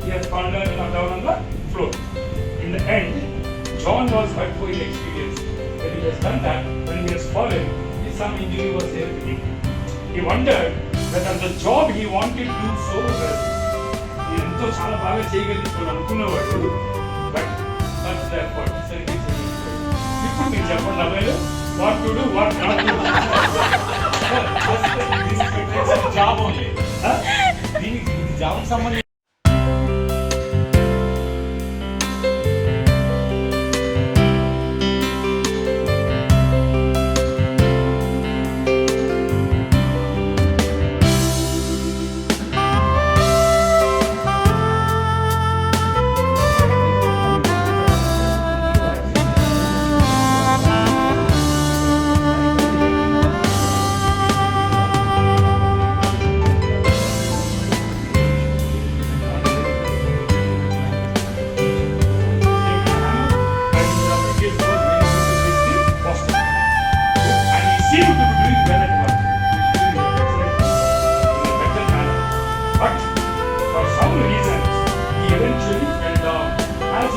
he has fallen down on the floor. In the end, John was hurt for his experience. When he has done that, when he has fallen, some injury was there with him. He wondered whether the job he wanted to do so well. He ఎంతో చాలా బాగా చేయగలిగిపోయాడు అనుకున్నవాడు, but that's the effort సరిగ్గా చేయగలిగిపోయాడు. ఇప్పుడు మీరు చెప్పండి అబ్బాయిలు, what to do, what not to do. Job only, దీనికి job సంబంధించి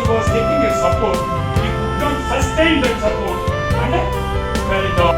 was taking a support, he could not sustain that support and fell down.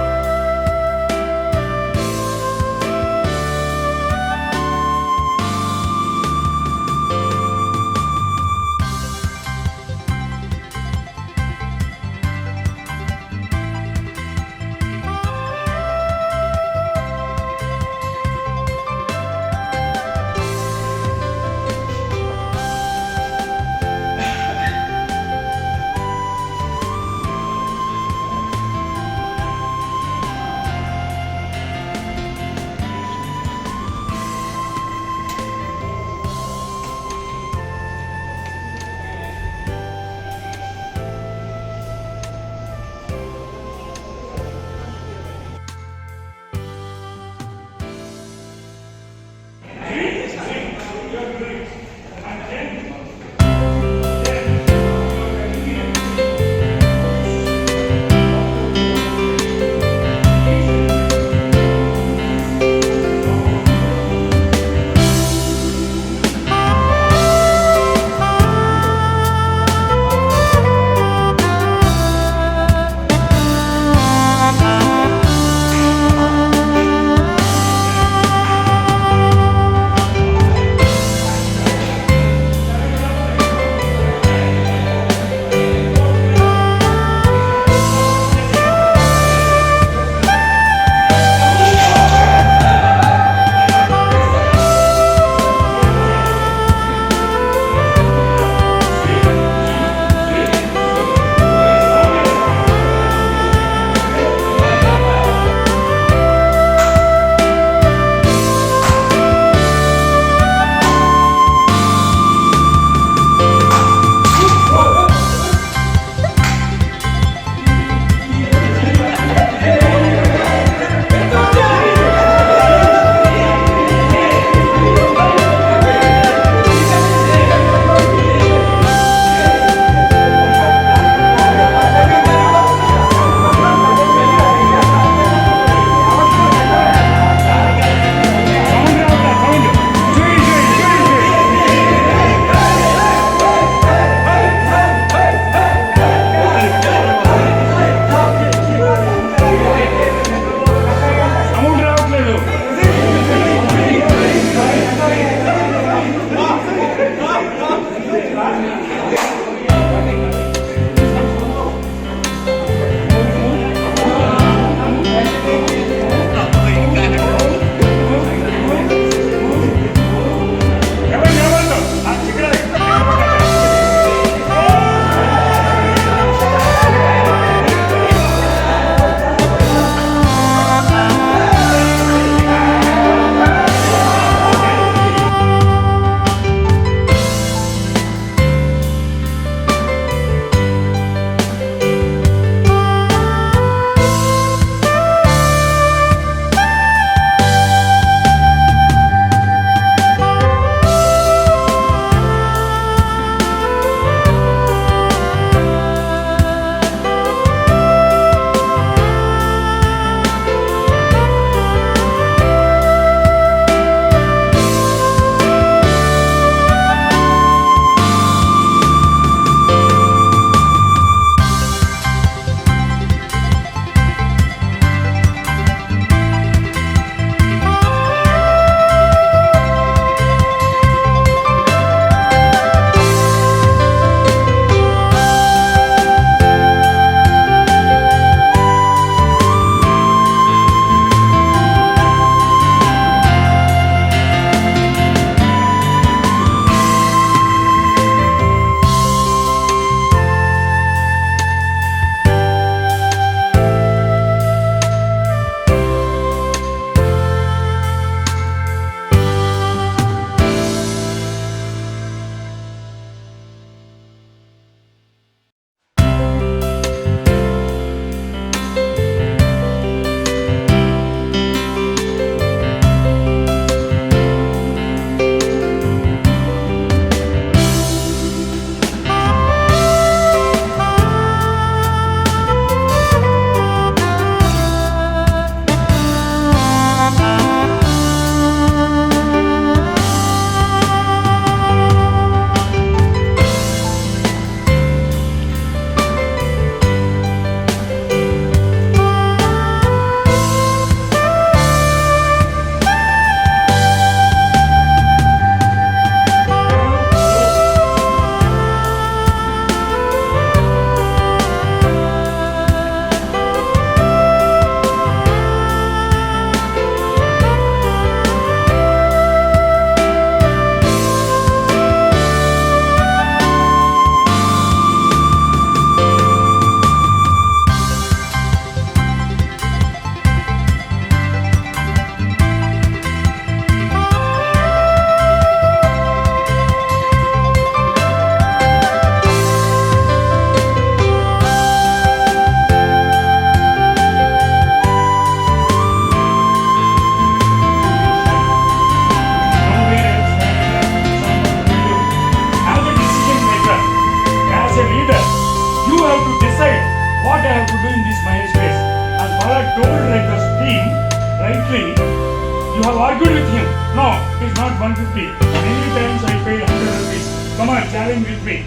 You have argued with him. No, it is not 150. Many times I paid 100 rupees. Come on, challenge with me.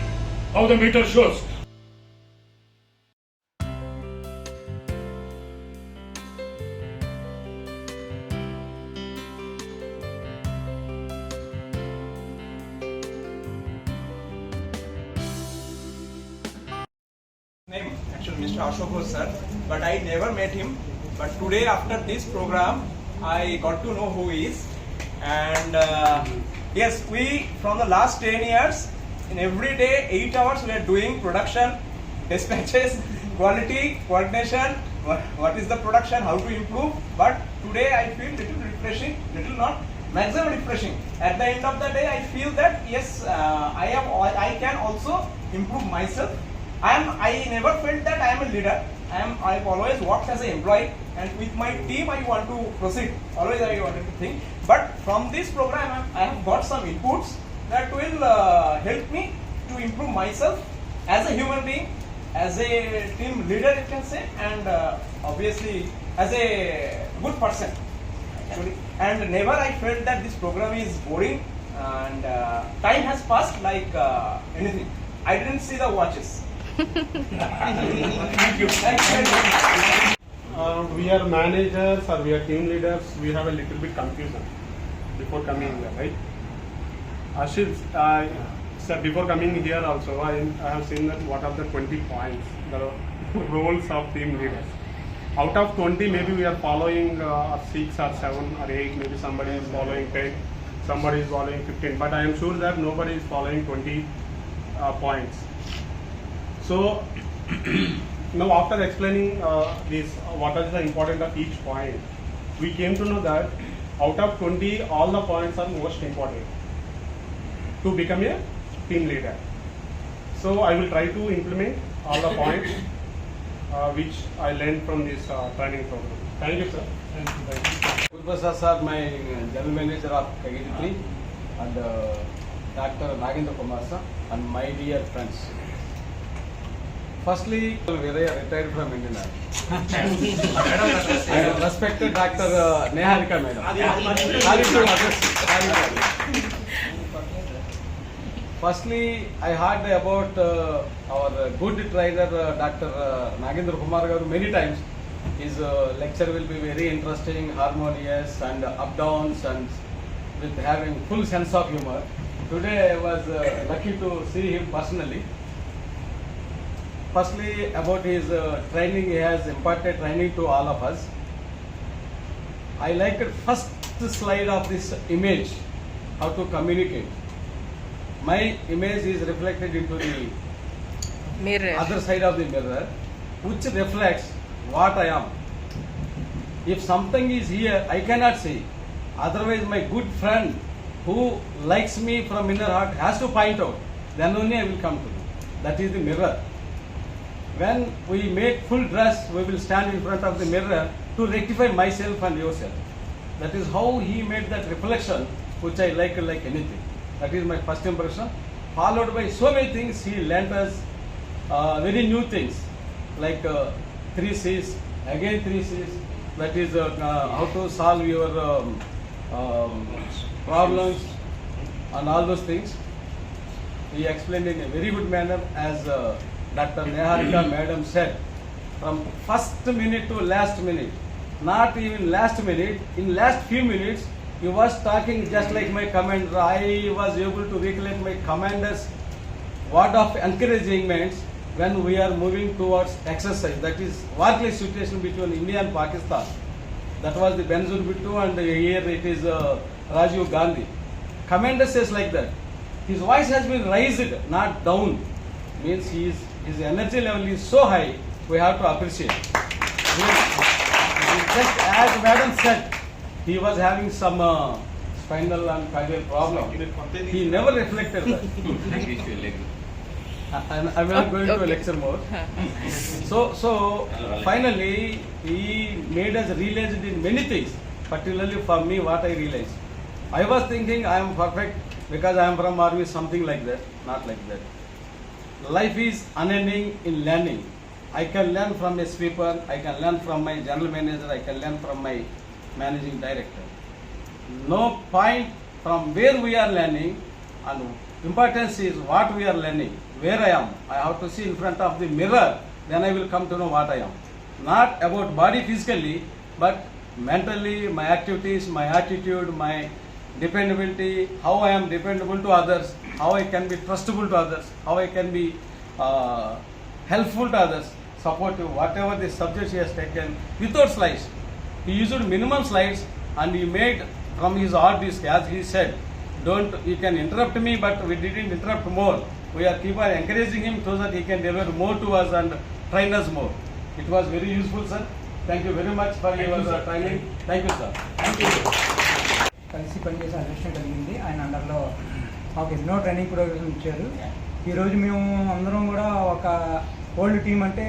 How the meter shows. Name actually Mr. Ashok sir, but I never met him. But today after this program, I got to know who he is. And yes, we from the last 10 years, in every day 8 hours we are doing production, dispatches, quality, coordination, what is the production, how to improve. But today I feel little refreshing, little not, maximum refreshing. At the end of the day, I feel that yes, I can also improve myself. I never felt that I am a leader. I've always worked as an employee, and with my team I want to proceed. Always I wanted to think. But from this program, I have got some inputs that will help me to improve myself as a human being, as a team leader, you can say, and obviously as a good person. Actually, and never I felt that this program is boring and time has passed like anything. I didn't see the watches. Thank you. We are managers or we are team leaders, we have a little bit confusion before coming here, right? Ashil, sir, before coming here also, I have seen that what are the 20 points, the roles of team leaders. Out of 20, maybe we are following 6 or 7 or 8, maybe somebody is following 10, somebody is following 15, but I am sure that nobody is following 20 points. So, now after explaining this, what is the importance of each point, we came to know that out of 20, all the points are most important to become a team leader. So, I will try to implement all the points which I learned from this training program. Thank you, sir. Thank you. Gurprasad sir, my general manager of KG3, and Dr. Nagendra Kumar sir, and my dear friends. Firstly, we are retired from Indian Army. I respected Dr. Neharika madam. Sorry to others. Firstly, I heard about our good trainer Dr. Nagendra Kumar garu many times. His lecture will be very interesting, harmonious, and up downs, and with having full sense of humor. Today I was lucky to see him personally. Firstly, about his training, he has imparted training to all of us. I liked the first slide of this image, how to communicate. My image is reflected into the mirror, other side of the mirror, which reflects what I am. If something is here, I cannot see. Otherwise, my good friend who likes me from inner heart has to point out. Then only I will come to know. That is the mirror. When we make full dress, we will stand in front of the mirror to rectify myself and yourself. That is how he made that reflection, which I like anything. That is my first impression. Followed by so many things, he lent us very new things, like 3 C's, again 3 C's. That is how to solve your problems and all those things. He explained in a very good manner, as Dr. Neharika madam said, from first minute to last minute, not even last minute, in last few minutes, he was talking just like my commander. I was able to recollect my commander's word of encouragement when we are moving towards exercise. That is workless situation between India and Pakistan. That was the Benzur Bittu, and here it is Rajiv Gandhi. Commander says like that. His voice has been raised, not down. Means his energy level is so high, we have to appreciate. Just as madam said, he was having some spinal and cardiac problem. He never reflected that. I'm not going to lecture more. So finally, he made us realize in many things, particularly for me, what I realized. I was thinking I am perfect because I am from army, something like that. Not like that. Life is unending in learning. I can learn from a sweeper, I can learn from my general manager, I can learn from my managing director. no point from where we are learning, and importance is what we are learning, where I am. I have to see in front of the mirror, then I will come to know what I am. Not about body physically, but mentally, my activities, my attitude, my dependability, how I am dependable to others, how I can be trustable to others, how I can be helpful to others, supportive, whatever the subjects he has taken without slides. He used minimum slides and he made from his hard disk, as he said, you can interrupt me, but we didn't interrupt more. We are keep on encouraging him so that he can deliver more to us and train us more. It was very useful, sir. Thank you very much for your training. Thank you, sir. కలిసి పనిచేసే అదృష్టం కలిగింది. ఆయన అండర్లో మాకు ఎన్నో training programmes ఇచ్చారు. ఈరోజు మేము అందరం కూడా ఒక ఓల్డ్ టీమ్ అంటే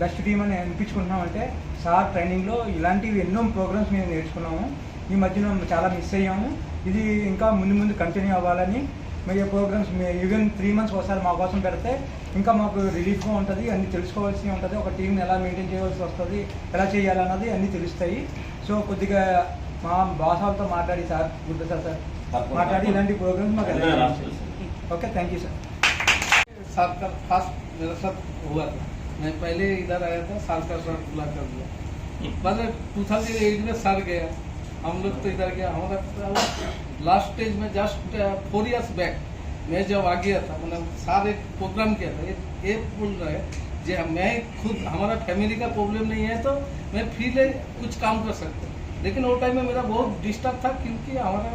బెస్ట్ టీమ్ అని అనిపించుకుంటున్నామంటే సార్ ట్రైనింగ్లో ఇలాంటివి ఎన్నో ప్రోగ్రామ్స్ మేము నేర్చుకున్నాము. ఈ మధ్యన చాలా మిస్ అయ్యాము. ఇది ఇంకా ముందు ముందు కంటిన్యూ అవ్వాలని మీ ప్రోగ్రామ్స్ ఈవెన్ 3 months ఒకసారి మా కోసం పెడితే ఇంకా మాకు రిలీఫ్గా ఉంటుంది. అన్నీ తెలుసుకోవాల్సి ఉంటుంది. ఒక టీంని ఎలా మెయింటైన్ చేయవలసి వస్తుంది, ఎలా చేయాలన్నది అన్నీ తెలుస్తాయి. సో కొద్దిగా మా బాస్ వాళ్ళతో మాట్లాడి సార్ గుడ్ సార్ మాట్లాడి ఇలాంటి ప్రోగ్రామ్స్ మాకు ఓకే. Thank you sir. साल का फर्स्ट मेरे साथ हुआ था. मैं पहले इधर आया था, साल का साथ बुला कर दिया. मतलब 2008 में साल गया, हम लोग तो इधर गया. हमारा लास्ट स्टेज में जस्ट 4 years बैक मैं जब आ गया था, मतलब सारे प्रोग्राम किया था. ये बोल रहा है जी मैं खुद, हमारा फैमिली का प्रॉब्लम नहीं है तो मैं फ्री कुछ काम कर सकता हूँ. लेकिन वो टाइम में मेरा बहुत डिस्टर्ब था क्योंकि हमारा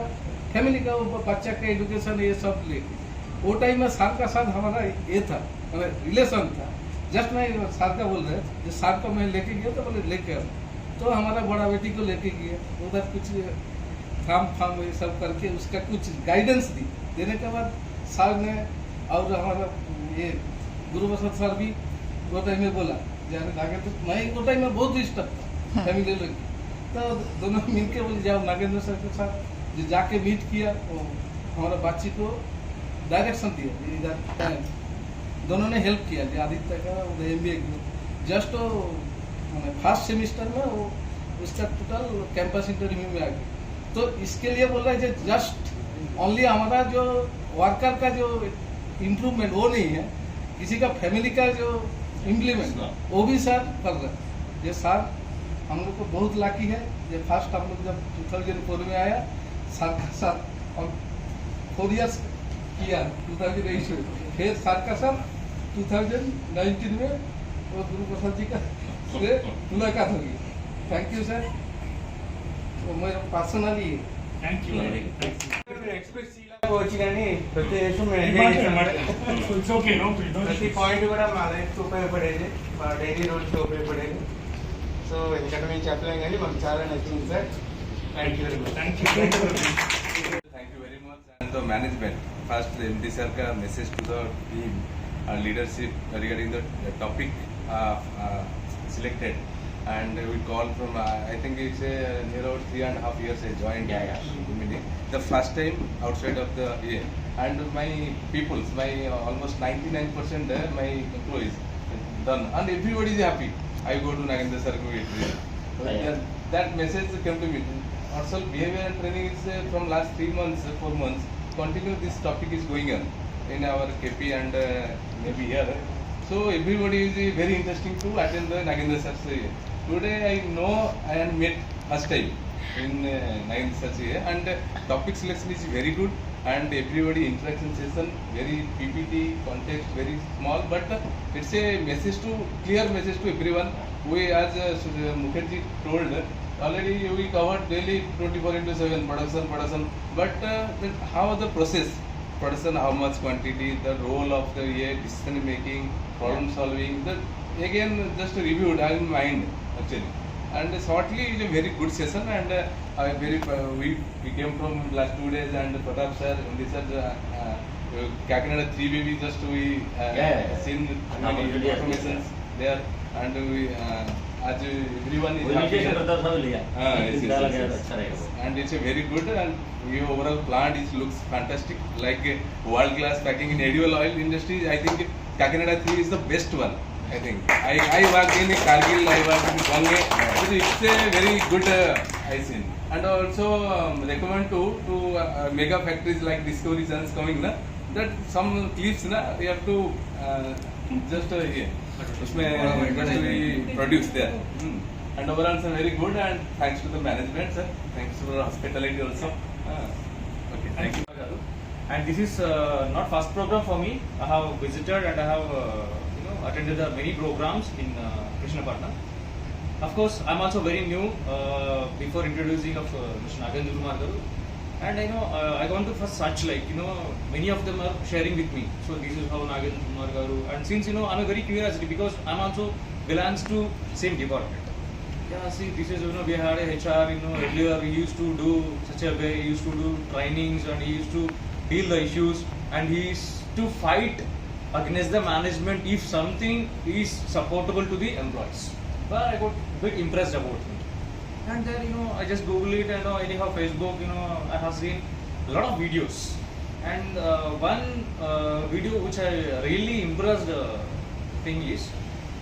फैमिली का बच्चा का एजुकेशन ये सब लेके वो टाइम में सार का साथ हमारा ये था, मतलब रिलेशन था. जस्ट मैं सार का बोल रहे जो सार को मैं लेके गया तो बोले लेके आओ, तो हमारा बड़ा बेटी को लेके गया. उधर कुछ फार्म ये सब करके उसका कुछ गाइडेंस दी. देने के बाद सार ने और हमारा ये गुरु प्रसाद सर भी वो टाइम में बोला जाने आगे. तो मैं वो टाइम में बहुत डिस्टर्ब था फैमिली लोग, तो दोनों मिल के बोले जाओ नागेंद्र सर के साथ. जो जाके मीट किया हमारा बच्ची को डायरेक्शन दिया. इधर दोनों ने हेल्प किया. आदित्य का MBA जस्ट फर्स्ट सेमिस्टर में वो उसका टोटल कैंपस इंटरव्यू में आ गया. तो इसके लिए बोल रहा है जस्ट ओनली हमारा जो वर्कर का जो इम्प्रूवमेंट वो नहीं है, किसी का फैमिली का जो इम्प्लीमेंट वो भी सर कर रहे हैं. ये सर हम लोग को बहुत लाकी है. ये फर्स्ट हम लोग जब 2004 में आया सर का साथ और 4 years किया 2008 में. फिर सर का साथ 2019 में वो गुरु प्रसाद जी का से मुलाकात होगी. Thank you sir. वो मेरा पर्सनली Thank you. ఎక్స్ప్రెస్ చేయకపోవచ్చు కానీ ప్రతి విషయం మేము ఎంజాయ్ చేసాం. It's okay, no, don't ప్రతి పాయింట్ కూడా మా లైఫ్కి ఉపయోగపడేది, మా డైలీ రూల్స్కి ఉపయోగపడేది. సో ఎందుకంటే మేము చెప్పలేం కానీ మాకు చాలా నచ్చింది sir. Thank you very much. Thank you. Thank you very much. And the management, first MD sir ka message to the team, leadership regarding the topic selected, and we call from I think it's near about 3.5 years I joined. Gemini. The first time outside of the year, and my peoples, my almost 99% my employees done, and everybody is happy. I go to Nagendra sir ko that message came to me. Also behavior and training is from last 3 months, 4 months, continue this topic is going on in our KP and maybe here. So everybody is very interesting to attend the Nagendra sir's. Today I know I am met first time in Nagendra sir's, and topic selection is very good, and everybody interaction session very PPT context very small, but it's a message to clear message to everyone. We as Mukherjee told already we covered daily 24/7 production, but how the process production, how much quantity, the role of the decision making, problem solving, that again just reviewed in mind actually. And shortly is a very good session, and we came from last 2 days, and Pratap sir, this Kakinada 3 baby just we seen many informations there, and we as everyone is happy. Yes. And it's a very good, and the overall plant looks fantastic, like world class packing in edible oil industry. I think Kakinada 3 is the best one. I think. I worked in Kargil, I worked in Bangalore. So it's a very good I seen. And also recommend to mega factories like Discovery Channels coming na, that some clips na we have to just उसमें just we produce there. And overall it's very good, and thanks to the management, sir. Thanks for the hospitality also. Okay, thank you. And this is not first program for me. I have visited and I have attended the many programs in Krishnapatnam. Of course, I'm also very new before introducing of Mr. Nagendra Kumar garu. And I want to first search, like, many of them are sharing with me. So this is how Nagendra Kumar garu. And since, I'm a very curiosity because I'm also belongs to same department. Yeah, see, this is, we had a HR, earlier he used to do such a way, he used to do trainings and he used to deal the issues, and he is to fight against the management if something is supportable to the employees. But I got a bit impressed about him. And then, I just Google it and anyhow Facebook, I have seen a lot of videos. And one video which I really impressed thing is,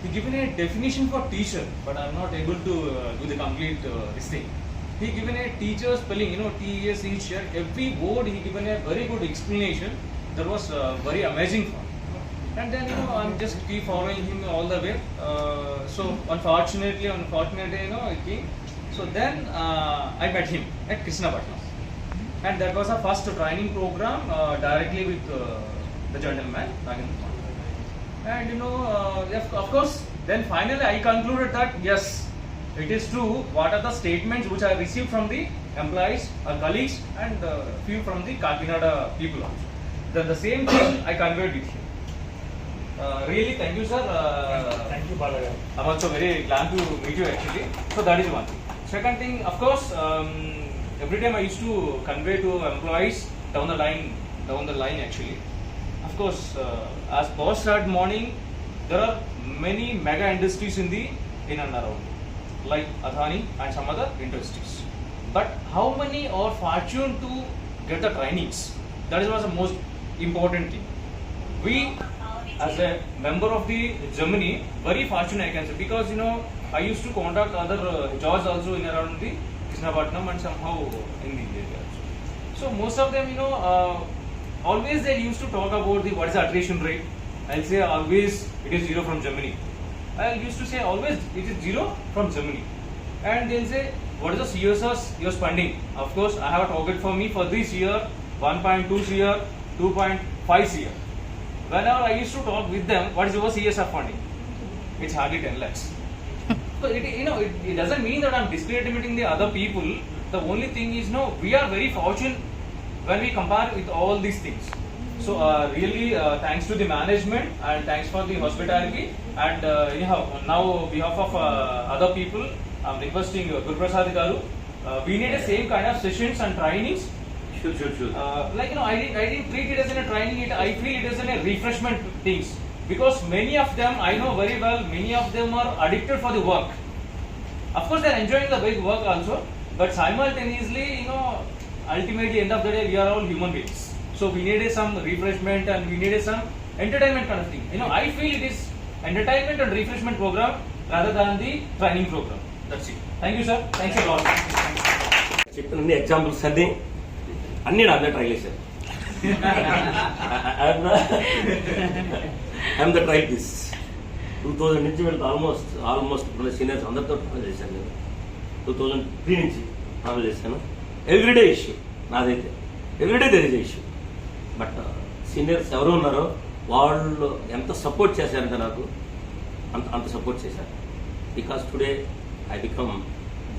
he given a definition for teacher, but I'm not able to do the complete this thing. He given a teacher spelling, T-E-A-C-H, every word he given a very good explanation. That was very amazing for me. And then, I'm just keep following him all the way. So unfortunately, it came. So then I met him at Krishnapatnam. And that was our first training program directly with the gentleman, Nagendra. And of course, then finally I concluded that yes, it is true. What are the statements which I received from the employees, colleagues, and few from the Kakinada people also. Then the same thing I conveyed with him. Really, thank you, sir. Thank you, Balaga. I'm also very glad to meet you actually. So that is one thing. Second thing, of course, every time I used to convey to employees down the line actually. Of course, as boss said morning, there are many mega industries in and around, like Adani and some other industries. But how many are fortunate to get the trainings? That was the most important thing. We, as a member of the Gemini, very fortunate I can say, because I used to contact other jobs also in around the Krishnapatnam and somehow in the area also. So most of them, always they used to talk about what is the attrition rate. I'll say always it is 0 from Gemini. I used to say always it is 0 from Gemini. And they'll say, what is the CSS you're spending? Of course, I have a target for me for this year, 1.2 CR, 2.5 CR. Whenever I used to talk with them, what is your CSR funding? It's hardly 10 lakhs. So it doesn't mean that I'm discriminating the other people. The only thing is, we are very fortunate when we compare with all these things. So really thanks to the management and thanks for the hospitality, and now on behalf of other people, I'm requesting Guru Prasad garu, we need the same kind of sessions and trainings. Sure. Like I didn't treat it as a training. I feel it as a refreshment things, because many of them I know very well. Many of them are addicted for the work. Of course, they're enjoying the big work also, but simultaneously, ultimately, end of the day, we are all human beings. So we needed some refreshment and we needed some entertainment kind of thing. I feel it is entertainment and refreshment program rather than the training program. That's it. Thank you, sir. Thanks a lot. చెప్పిన examples అన్ని నా మీద try చేశారు. I'm the try this 2000 నుంచి వెళ్తే almost ఇప్పుడు seniors అందరితో travel చేశాను. నేను 2003 నుంచి ట్రావెల్ చేశాను. ఎవ్రీడే ఇష్యూ నాదైతే, everyday there is issue. But seniors ఎవరు ఉన్నారో వాళ్ళు ఎంత సపోర్ట్ చేశారంటే నాకు అంత సపోర్ట్ చేశారు. Because today I become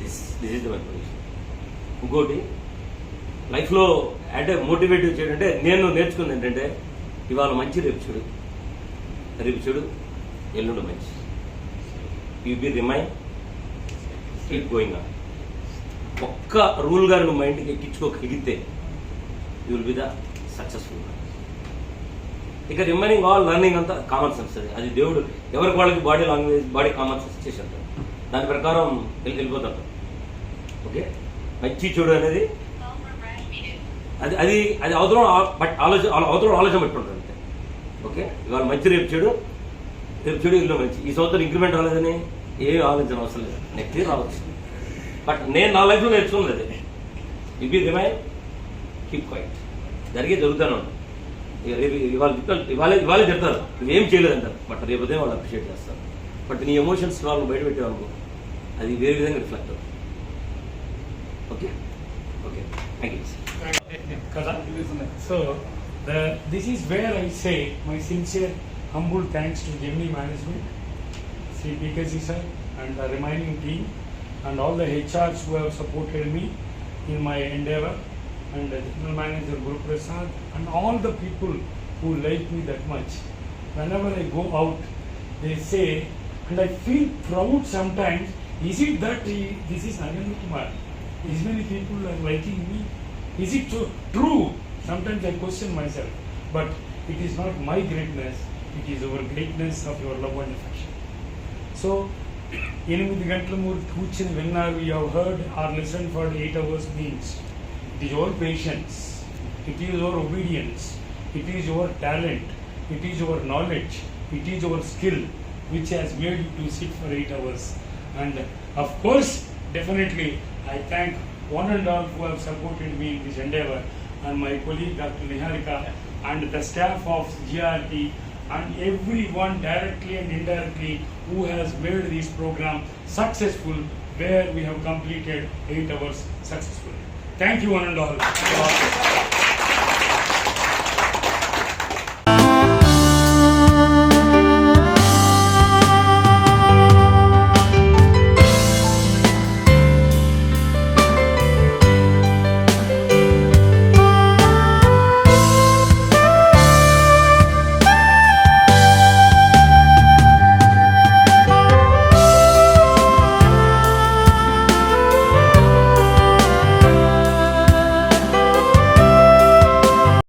this is the my position. ఇంకోటి లైఫ్లో అంటే మోటివేటివ్ చేయడం అంటే నేను నేర్చుకుంది ఏంటంటే, ఇవాళ మంచి రేపు చెడు ఎల్లుండి మంచి. You be remind, keep going on. ఒక్క రూల్ గారు నువ్వు మైండ్కి ఎక్కించుకోగలిగితే you will be the successful. ఇక రిమైనింగ్ ఆల్ లర్నింగ్ అంతా కామన్ సెన్స్. అది దేవుడు ఎవరికి వాళ్ళకి బాడీ కామన్ సెన్స్ చేసి అంటారు. దాని ప్రకారం వెళ్ళిపోతాడు. ఓకే, మంచి చెడు అనేది అది అది అది అవతరం బట్ అవతరం ఆలోచన బట్టి ఉంటుంది అంతే. ఓకే, ఇవాళ మంచి రేపు చెడు రేపు చెడు ఇల్లు మంచి ఈ సంవత్సరం ఇంక్రిమెంట్ రాలేదని ఏం ఆలోచన అవసరం లేదు, నెక్స్ట్ ఇయర్ రావచ్చు. బట్ నేను నా లైఫ్లో నేర్చుకున్నది అదే, if you remain keep quiet. జరుగుతాను ఇక రేపు ఇవాళే చెప్తారు నువ్వేం చేయలేదంటారు, బట్ రేపు ఉదయం వాళ్ళు అప్రిషియేట్ చేస్తారు. బట్ నీ ఎమోషన్స్ వాళ్ళు బయట పెట్టావనుకో అది వేరే విధంగా రిఫ్లెక్ట్ అవుతుంది. Okay okay, thank you. So, this is where I say my sincere, humble thanks to Gemini management, Sri PKC sir, and the remaining team, and all the HRs who have supported me in my endeavor, and the general manager Guru Prasad, and all the people who like me that much. Whenever I go out, they say, and I feel proud sometimes, is it that this is Narendra Kumar? Is many people are liking me? Is it true? Sometimes I question myself, but it is not my greatness, it is our greatness of your love and affection. So, 8 గంటల మూడు కూర్చుని విన్నారు, you have heard or listened for 8 hours means it is your patience, it is your obedience, it is your talent, it is your knowledge, it is your skill which has made you to sit for 8 hours. And of course, definitely, I thank one and all who have supported me in this endeavor, and my colleague Dr. Niharika, and the staff of GRT, and everyone directly and indirectly who has made this program successful, where we have completed 8 hours successfully. Thank you one and all.